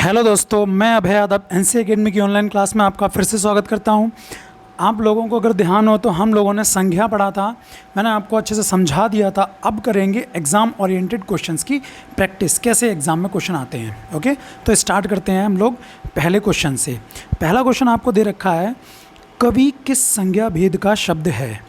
Hello दोस्तों, मैं अभय Yadav NC academy की ऑनलाइन क्लास में आपका फिर से स्वागत करता हूं। आप लोगों को अगर ध्यान हो तो हम लोगों ने संज्ञा पढ़ा था, मैंने आपको अच्छे से समझा दिया था। अब करेंगे एग्ज़ाम ओरिएंटेड क्वेश्चंस की प्रैक्टिस, कैसे एग्ज़ाम में क्वेश्चन आते हैं। ओके, तो स्टार्ट करते हैं हम लोग पहले क्वेश्चन से। पहला क्वेश्चन आपको दे रखा है, कवि किस संज्ञा भेद का शब्द है।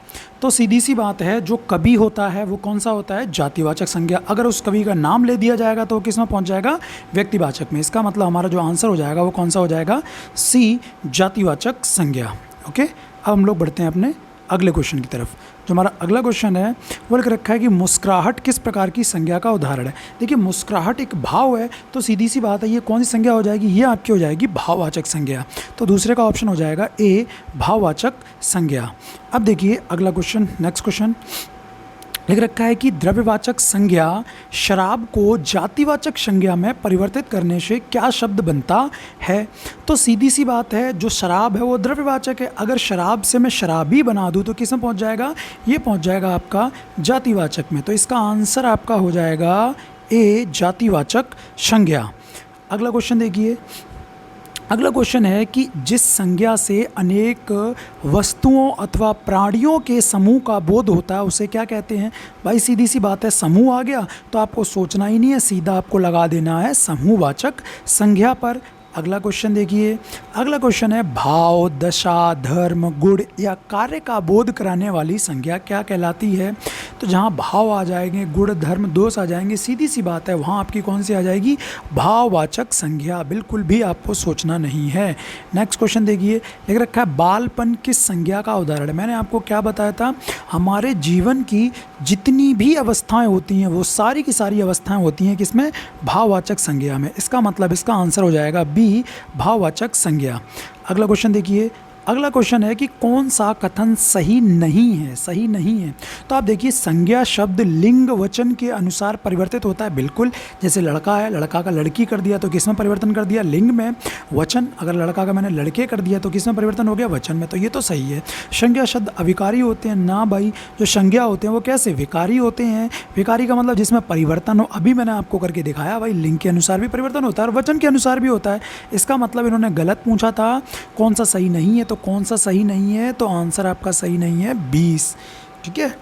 तो सीधी सी बात है, जो कवि होता है वो कौन सा होता है, जातिवाचक संज्ञा। अगर उस कवि का नाम ले दिया जाएगा तो वो किस में पहुंच जाएगा, व्यक्तिवाचक में। इसका मतलब हमारा जो आंसर हो जाएगा वो कौन सा हो जाएगा, सी, जातिवाचक संज्ञा। ओके, अब हम लोग बढ़ते हैं अपने अगले क्वेश्चन की तरफ। जो हमारा अगला क्वेश्चन है वो लिख रखा है कि मुस्कुराहट किस प्रकार की संज्ञा का उदाहरण है। देखिए, मुस्कुराहट एक भाव है, तो सीधी सी बात है ये कौन सी संज्ञा हो जाएगी, ये आपकी हो जाएगी भाववाचक संज्ञा। तो दूसरे का ऑप्शन हो जाएगा ए, भाववाचक संज्ञा। अब देखिए अगला क्वेश्चन, नेक्स्ट क्वेश्चन लिख रखा है कि द्रव्यवाचक संज्ञा शराब को जातिवाचक संज्ञा में परिवर्तित करने से क्या शब्द बनता है। तो सीधी सी बात है, जो शराब है वो द्रव्यवाचक है। अगर शराब से मैं शराबी बना दूं तो किस में पहुंच जाएगा, ये पहुंच जाएगा आपका जातिवाचक में। तो इसका आंसर आपका हो जाएगा ए, जातिवाचक संज्ञा। अगला क्वेश्चन देखिए, अगला क्वेश्चन है कि जिस संज्ञा से अनेक वस्तुओं अथवा प्राणियों के समूह का बोध होता है उसे क्या कहते हैं। भाई सीधी सी बात है, समूह आ गया तो आपको सोचना ही नहीं है, सीधा आपको लगा देना है समूहवाचक संज्ञा पर। अगला क्वेश्चन देखिए, अगला क्वेश्चन है, भाव, दशा, धर्म, गुण या कार्य का बोध कराने वाली संज्ञा क्या कहलाती है। तो जहाँ भाव आ जाएंगे, गुण, धर्म, दोष आ जाएंगे, सीधी सी बात है वहाँ आपकी कौन सी आ जाएगी, भाववाचक संज्ञा। बिल्कुल भी आपको सोचना नहीं है। नेक्स्ट क्वेश्चन देखिए, लिख रखा है, बालपन किस संज्ञा का उदाहरण है। मैंने आपको क्या बताया था, हमारे जीवन की जितनी भी अवस्थाएं होती हैं वो सारी की सारी अवस्थाएं होती हैं किसमें, भाववाचक संज्ञा में। इसका मतलब इसका आंसर हो जाएगा बी, भाववाचक संज्ञा। अगला क्वेश्चन देखिए, अगला क्वेश्चन है कि कौन सा कथन सही नहीं है, सही नहीं है। तो आप देखिए, संज्ञा शब्द लिंग वचन के अनुसार परिवर्तित होता है। बिल्कुल, जैसे लड़का है, लड़का का लड़की कर दिया तो किस में परिवर्तन कर दिया, लिंग में। वचन, अगर लड़का का मैंने लड़के कर दिया तो किस में परिवर्तन हो गया, वचन में। तो ये तो सही है। संज्ञा शब्द अविकारी होते हैं ना भाई, जो संज्ञा होते हैं वो कैसे, विकारी होते हैं। विकारी का मतलब जिसमें परिवर्तन हो। अभी मैंने आपको करके दिखाया भाई, लिंग के अनुसार भी परिवर्तन होता है और वचन के अनुसार भी होता है। इसका मतलब इन्होंने गलत पूछा था, कौन सा सही नहीं है। तो कौन सा सही नहीं है, तो आंसर आपका सही नहीं है 20। ठीक है,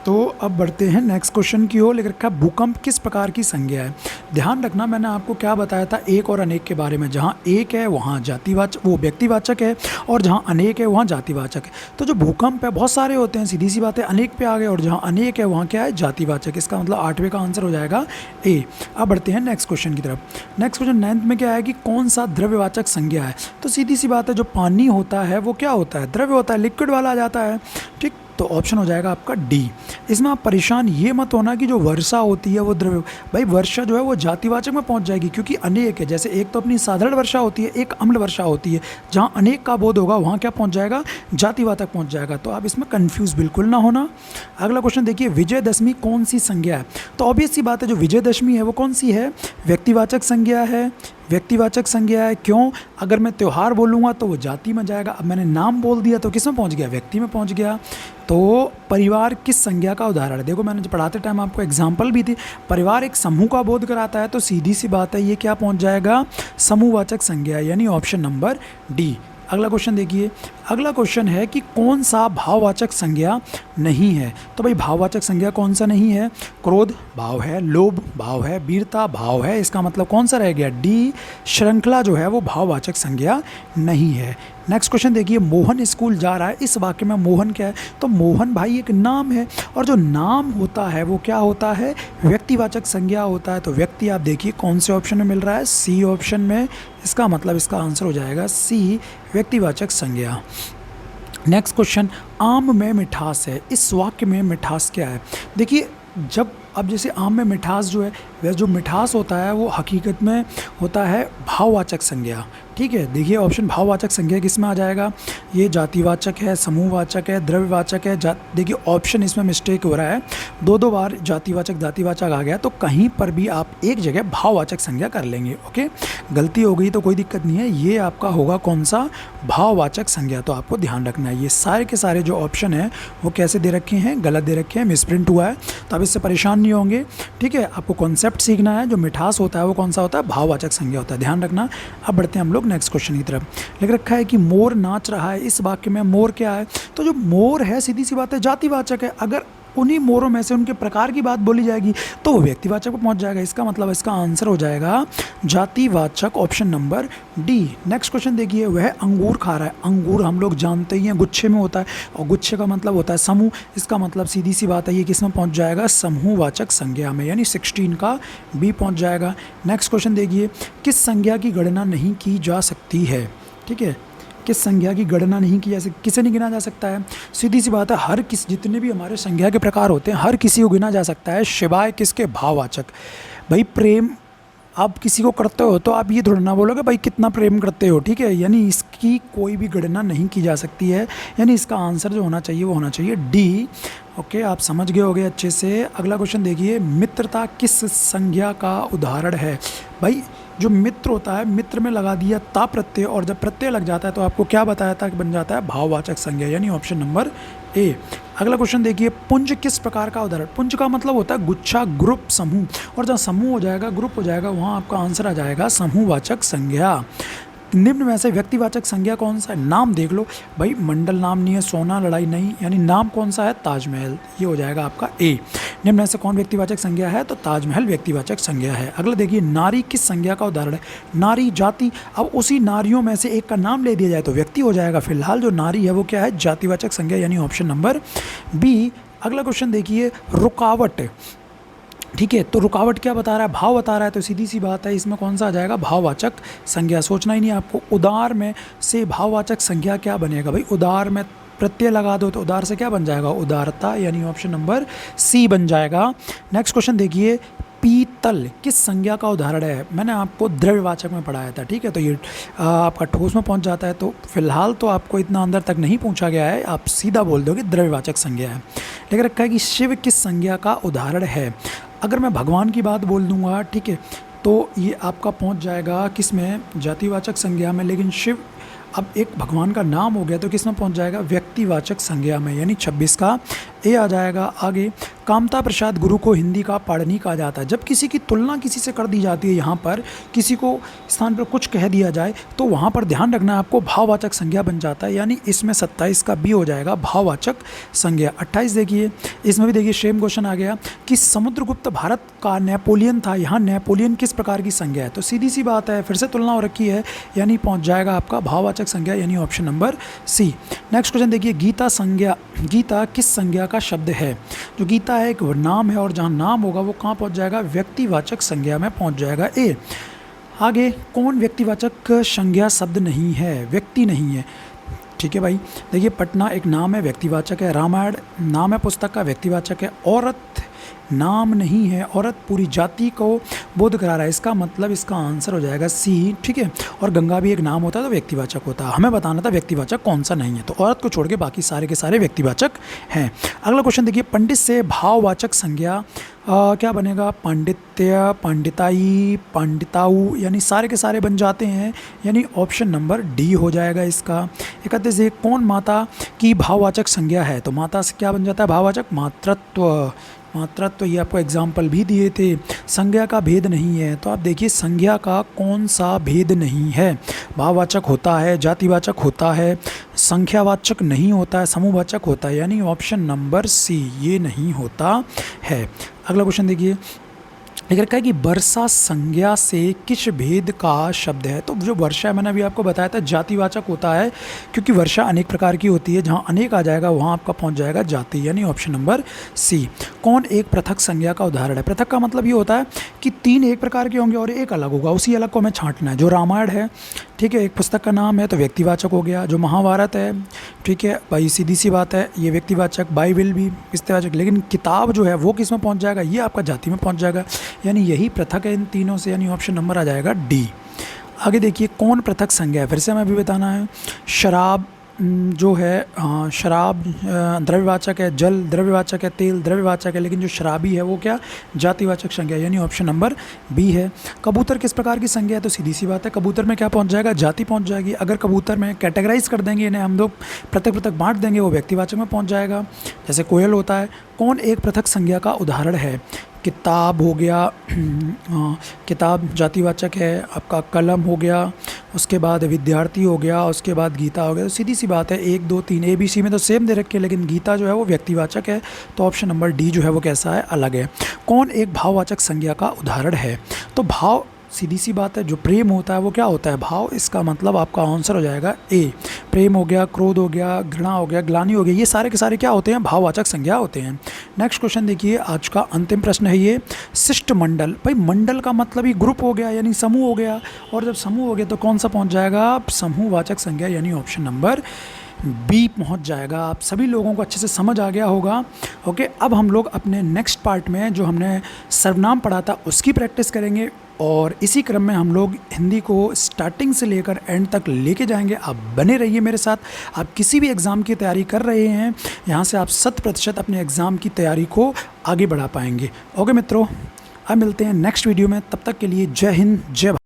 तो अब बढ़ते हैं नेक्स्ट क्वेश्चन की ओर। लिख रखा है, भूकंप किस प्रकार की संज्ञा है। ध्यान रखना, मैंने आपको क्या बताया था, एक और अनेक के बारे में। जहाँ एक है वहाँ जातिवाचक, वो व्यक्तिवाचक है, और जहाँ अनेक है वहाँ जातिवाचक है। तो जो भूकंप है बहुत सारे होते हैं, सीधी सी बात है, अनेक पे आ गए, और जहाँ अनेक है वहाँ क्या है, जातिवाचक। इसका मतलब 8वें का आंसर हो जाएगा ए। अब बढ़ते हैं नेक्स्ट क्वेश्चन की तरफ। नेक्स्ट क्वेश्चन 9th में क्या है कि कौन सा द्रव्यवाचक संज्ञा है। तो सीधी सी बात है, जो पानी होता है वो क्या होता है, द्रव्य होता है, लिक्विड वाला आ जाता है। ठीक, तो ऑप्शन हो जाएगा आपका डी। इसमें आप परेशान ये मत होना कि जो वर्षा होती है वो द्रव्य, भाई वर्षा जो है वो जातिवाचक में पहुंच जाएगी, क्योंकि अनेक है। जैसे एक तो अपनी साधारण वर्षा होती है, एक अम्ल वर्षा होती है। जहां अनेक का बोध होगा वहां क्या पहुंच जाएगा, जातिवाचक पहुंच जाएगा। तो आप इसमें कंफ्यूज बिल्कुल ना होना। अगला क्वेश्चन देखिए, विजयदशमी कौन सी संज्ञा है। तो ऑब्वियस सी बात है, जो विजयदशमी है वो कौन सी है, व्यक्तिवाचक संज्ञा है। व्यक्तिवाचक संज्ञा है, क्यों, अगर मैं त्यौहार बोलूँगा तो वो जाति में जाएगा। अब मैंने नाम बोल दिया तो किस में पहुँच गया, व्यक्ति में पहुँच गया। तो परिवार किस संज्ञा का उदाहरण है। देखो, मैंने जो पढ़ाते टाइम आपको एग्जाम्पल भी थी, परिवार एक समूह का बोध कराता है, तो सीधी सी बात है ये क्या पहुँच जाएगा, समूहवाचक संज्ञा, यानी ऑप्शन नंबर डी। अगला क्वेश्चन देखिए, अगला क्वेश्चन है कि कौन सा भाववाचक संज्ञा नहीं है। तो भाई भाववाचक संज्ञा कौन सा नहीं है, क्रोध भाव है, लोभ भाव है, वीरता भाव है। इसका मतलब कौन सा रह गया, डी, श्रृंखला जो है वो भाववाचक संज्ञा नहीं है। नेक्स्ट क्वेश्चन देखिए, मोहन स्कूल जा रहा है, इस वाक्य में मोहन क्या है। तो मोहन भाई एक नाम है, और जो नाम होता है वो क्या होता है, व्यक्तिवाचक संज्ञा होता है। तो व्यक्ति आप देखिए कौन से ऑप्शन में मिल रहा है, सी ऑप्शन में। इसका मतलब इसका आंसर हो जाएगा सी, व्यक्तिवाचक संज्ञा। नेक्स्ट क्वेश्चन, आम में मिठास है, इस वाक्य में मिठास क्या है। देखिए, जब अब जैसे आम में मिठास जो है, वह जो मिठास होता है वो हकीकत में होता है भाववाचक संज्ञा। ठीक है, देखिए ऑप्शन भाववाचक संज्ञा किस में आ जाएगा, ये जातिवाचक है, समूहवाचक है, द्रव्यवाचक है। देखिए ऑप्शन इसमें मिस्टेक हो रहा है, दो बार जातिवाचक जातिवाचक आ गया, तो कहीं पर भी आप एक जगह भाववाचक संज्ञा कर लेंगे। ओके, गलती हो गई तो कोई दिक्कत नहीं है, ये आपका होगा कौन सा, भाववाचक संज्ञा। तो आपको ध्यान रखना है, ये सारे के सारे जो ऑप्शन हैं वो कैसे दे रखे हैं, गलत दे रखे हैं, मिसप्रिंट हुआ है, तो आप इससे परेशान नहीं होंगे। ठीक है, आपको कॉन्सेप्ट कंसेप्ट सीखना है। जो मिठास होता है वो कौन सा होता है, भाववाचक संज्ञा होता है, ध्यान रखना। अब बढ़ते हैं हम लोग नेक्स्ट क्वेश्चन की तरफ। लिख रखा है कि मोर नाच रहा है, इस वाक्य में मोर क्या है, तो जो मोर है सीधी सी बात है जातिवाचक है। अगर उन्हीं मोरों में से उनके प्रकार की बात बोली जाएगी तो वो व्यक्तिवाचक पर पहुंच जाएगा। इसका मतलब इसका आंसर हो जाएगा जातिवाचक, option number D. Next question देखिए, वह अंगूर खा रहा है। अंगूर हम लोग जानते ही हैं गुच्छे में होता है और गुच्छे का मतलब होता है समूह। इसका मतलब सीधी सी बात है ये किस में पहुंच जाएगा, समूहवाचक संज्ञा में, यानी 16 का बी पहुंच जाएगा। नेक्स्ट क्वेश्चन देखिए, किस संज्ञा की गणना नहीं की जा सकती है, ठीक है, किस संज्ञा की गणना नहीं की जा सकती, किसे नहीं गिना जा सकता है, सीधी सी बात है हर किस, जितने भी हमारे संज्ञा के प्रकार होते हैं हर किसी को गिना जा सकता है, शिवाय किसके, भाववाचक। भाई प्रेम आप किसी को करते हो तो आप ये थोड़ा ना बोलोगे भाई कितना प्रेम करते हो, ठीक है, यानी इसकी कोई भी गणना नहीं की जा सकती है, यानी इसका आंसर जो होना चाहिए वो होना चाहिए डी। ओके, आप समझ गए होगे अच्छे से। अगला क्वेश्चन देखिए, मित्रता किस संज्ञा का उदाहरण है। भाई जो मित्र होता है, मित्र में लगा दिया ता प्रत्यय और जब प्रत्यय लग जाता है तो आपको क्या बताया था कि बन जाता है भाववाचक संज्ञा, यानी ऑप्शन नंबर ए। अगला क्वेश्चन देखिए, पुंज किस प्रकार का उदाहरण। पुंज का मतलब होता है गुच्छा, ग्रुप, समूह, और जहाँ समूह हो जाएगा, ग्रुप हो जाएगा, वहाँ आपका आंसर आ जाएगा समूहवाचक संज्ञा। निम्न में से व्यक्तिवाचक संज्ञा कौन सा है, नाम देख लो भाई, मंडल नाम नहीं है, सोना लड़ाई नहीं, यानी नाम कौन सा है, ताजमहल, ये हो जाएगा आपका ए। निम्न में से कौन व्यक्तिवाचक संज्ञा है, तो ताजमहल व्यक्तिवाचक संज्ञा है। अगला देखिए, नारी किस संज्ञा का उदाहरण है। नारी जाति, अब उसी नारियों में से एक का नाम ले दिया जाए तो व्यक्ति हो जाएगा, फिलहाल जो नारी है वो क्या है, जातिवाचक संज्ञा, यानी ऑप्शन नंबर बी। अगला क्वेश्चन देखिए, रुकावट, ठीक है, तो रुकावट क्या बता रहा है, भाव बता रहा है, तो सीधी सी बात है इसमें कौन सा आ जाएगा, भाववाचक संज्ञा। सोचना ही नहीं आपको। उदार में से भाववाचक संज्ञा क्या बनेगा, भाई उदार में प्रत्यय लगा दो तो उदार से क्या बन जाएगा, उदारता, यानी ऑप्शन नंबर सी बन जाएगा। नेक्स्ट क्वेश्चन देखिए, पीतल किस संज्ञा का उदाहरण है। मैंने आपको द्रव्यवाचक में पढ़ाया था, ठीक है, तो ये आपका ठोस में पहुंच जाता है, तो फिलहाल तो आपको इतना अंदर तक नहीं पूछा गया है, आप सीधा बोल दोगे द्रव्यवाचक संज्ञा है। लेकिन रखा है कि शिव किस संज्ञा का उदाहरण है। अगर मैं भगवान की बात बोल दूंगा, ठीक है, तो ये आपका पहुंच जाएगा किस में, जातिवाचक संज्ञा में, लेकिन शिव अब एक भगवान का नाम हो गया तो किस में पहुंच जाएगा, व्यक्तिवाचक संज्ञा में, यानी 26 का ए आ जाएगा। आगे, कामता प्रसाद गुरु को हिंदी का पाणिनि कहा जाता है। जब किसी की तुलना किसी से कर दी जाती है, यहाँ पर किसी को स्थान पर कुछ कह दिया जाए तो वहाँ पर ध्यान रखना है आपको, भाववाचक संज्ञा बन जाता है, यानी इसमें 27 का बी हो जाएगा, भाववाचक संज्ञा। 28 देखिए, इसमें भी देखिए सेम क्वेश्चन आ गया कि समुद्रगुप्त भारत का नेपोलियन था, यहाँ नेपोलियन किस प्रकार की संज्ञा है, तो सीधी सी बात है फिर से तुलना हो रखी है, यानी पहुँच जाएगा आपका भाववाचक संज्ञा, यानी option number C. Next question देखिए, गीता संज्ञा, गीता किस संज्ञा का शब्द है। जो गीता है एक नाम है और जहाँ नाम होगा वो कहाँ पहुँच जाएगा, व्यक्तिवाचक संज्ञा में पहुँच जाएगा, ए। आगे, कौन व्यक्तिवाचक संज्ञा शब्द नहीं है, व्यक्ति नहीं है, ठीक है भाई। देखिए, पटना एक नाम है, व्यक्तिवाचक है। रामायण नाम है पुस्तक का, व्यक्तिवाचक है। औरत नाम नहीं है, औरत पूरी जाति को बोध करा रहा है, इसका मतलब इसका आंसर हो जाएगा सी, ठीक है। और गंगा भी एक नाम होता है तो व्यक्तिवाचक होता है, हमें बताना था व्यक्तिवाचक कौन सा नहीं है, तो औरत को छोड़ के बाकी सारे के सारे व्यक्तिवाचक हैं। अगला क्वेश्चन देखिए, पंडित से भाववाचक संज्ञा क्या बनेगा, पांडित्य, पांडिताई, पांडिताऊ, यानी सारे के सारे बन जाते हैं, यानी ऑप्शन नंबर डी हो जाएगा इसका। 31 से कौन माता की भाववाचक संज्ञा है, तो माता से क्या बन जाता है भाववाचक, मातृत्व, मातृत्व, ये आपको एग्जाम्पल भी दिए थे। संज्ञा का भेद नहीं है, तो आप देखिए संज्ञा का कौन सा भेद नहीं है, भाववाचक होता है, जातिवाचक होता है, संख्यावाचक नहीं होता है, समूहवाचक होता है, यानी ऑप्शन नंबर सी ये नहीं होता है। अगला क्वेश्चन देखिए, लिख रखा है कि वर्षा संज्ञा से किस भेद का शब्द है। तो जो वर्षा मैंने अभी आपको बताया था जातिवाचक होता है, क्योंकि वर्षा अनेक प्रकार की होती है, जहाँ अनेक आ जाएगा वहाँ आपका पहुँच जाएगा जाति, यानी ऑप्शन नंबर सी। कौन एक पृथक संज्ञा का उदाहरण है। पृथक का मतलब ये होता है कि 3 एक प्रकार के होंगे और एक अलग होगा, उसी अलग को हमें छांटना है। जो रामायण है, ठीक है, एक पुस्तक का नाम है तो व्यक्तिवाचक हो गया। जो महाभारत है, ठीक है भाई, सीधी सी बात है ये व्यक्तिवाचक, बाइबल भी व्यक्तिवाचक, लेकिन किताब जो है वो किस में पहुंच जाएगा, ये आपका जाति में पहुंच जाएगा, यानी यही पृथक है इन तीनों से, यानी ऑप्शन नंबर आ जाएगा डी। आगे देखिए, कौन पृथक संज्ञा है, फिर से हमें अभी बताना है। शराब जो है, शराब द्रव्यवाचक है, जल द्रव्यवाचक है, तेल द्रव्यवाचक है, लेकिन जो शराबी है वो क्या, जातिवाचक संज्ञा, यानी ऑप्शन नंबर बी है। कबूतर किस प्रकार की संज्ञा है, तो सीधी सी बात है कबूतर में क्या पहुंच जाएगा, जाति पहुंच जाएगी। अगर कबूतर में कैटेगराइज कर देंगे, इन्हें हम लोग पृथक पृथक बांट देंगे, वो व्यक्तिवाचक में पहुँच जाएगा, जैसे कोयल होता है। कौन एक पृथक संज्ञा का उदाहरण है, किताब हो गया, किताब जातिवाचक है, आपका कलम हो गया, उसके बाद विद्यार्थी हो गया, उसके बाद गीता हो गया। तो सीधी सी बात है, 1 2 3 ABC में तो सेम दे रखे हैं, लेकिन गीता जो है वो व्यक्तिवाचक है, तो ऑप्शन नंबर डी जो है वो कैसा है, अलग है। कौन एक भाववाचक संज्ञा का उदाहरण है? तो भाव, सीधी सी बात है, जो प्रेम होता है वो क्या होता है, भाव। इसका मतलब आपका आंसर हो जाएगा ए। प्रेम हो गया, क्रोध हो गया, घृणा हो गया, ग्लानि हो गया, ये सारे के सारे क्या होते हैं, भाववाचक संज्ञा होते हैं। नेक्स्ट क्वेश्चन देखिए, आज का अंतिम प्रश्न है ये, शिष्टमंडल। भाई मंडल का मतलब ही ग्रुप हो गया, यानी समूह हो गया, और जब समूह हो गया तो कौन सा पहुंच जाएगा, समूहवाचक संज्ञा, यानी ऑप्शन नंबर बी पहुंच जाएगा। आप सभी लोगों को अच्छे से समझ आ गया होगा। ओके, अब हम लोग अपने नेक्स्ट पार्ट में जो हमने सर्वनाम पढ़ा था उसकी प्रैक्टिस करेंगे, और इसी क्रम में हम लोग हिंदी को स्टार्टिंग से लेकर एंड तक लेके जाएंगे। आप बने रहिए मेरे साथ। आप किसी भी एग्ज़ाम की तैयारी कर रहे हैं, यहाँ से आप 100% अपने एग्ज़ाम की तैयारी को आगे बढ़ा पाएंगे। ओके मित्रों, अब मिलते हैं नेक्स्ट वीडियो में, तब तक के लिए जय हिंद, जय भारत।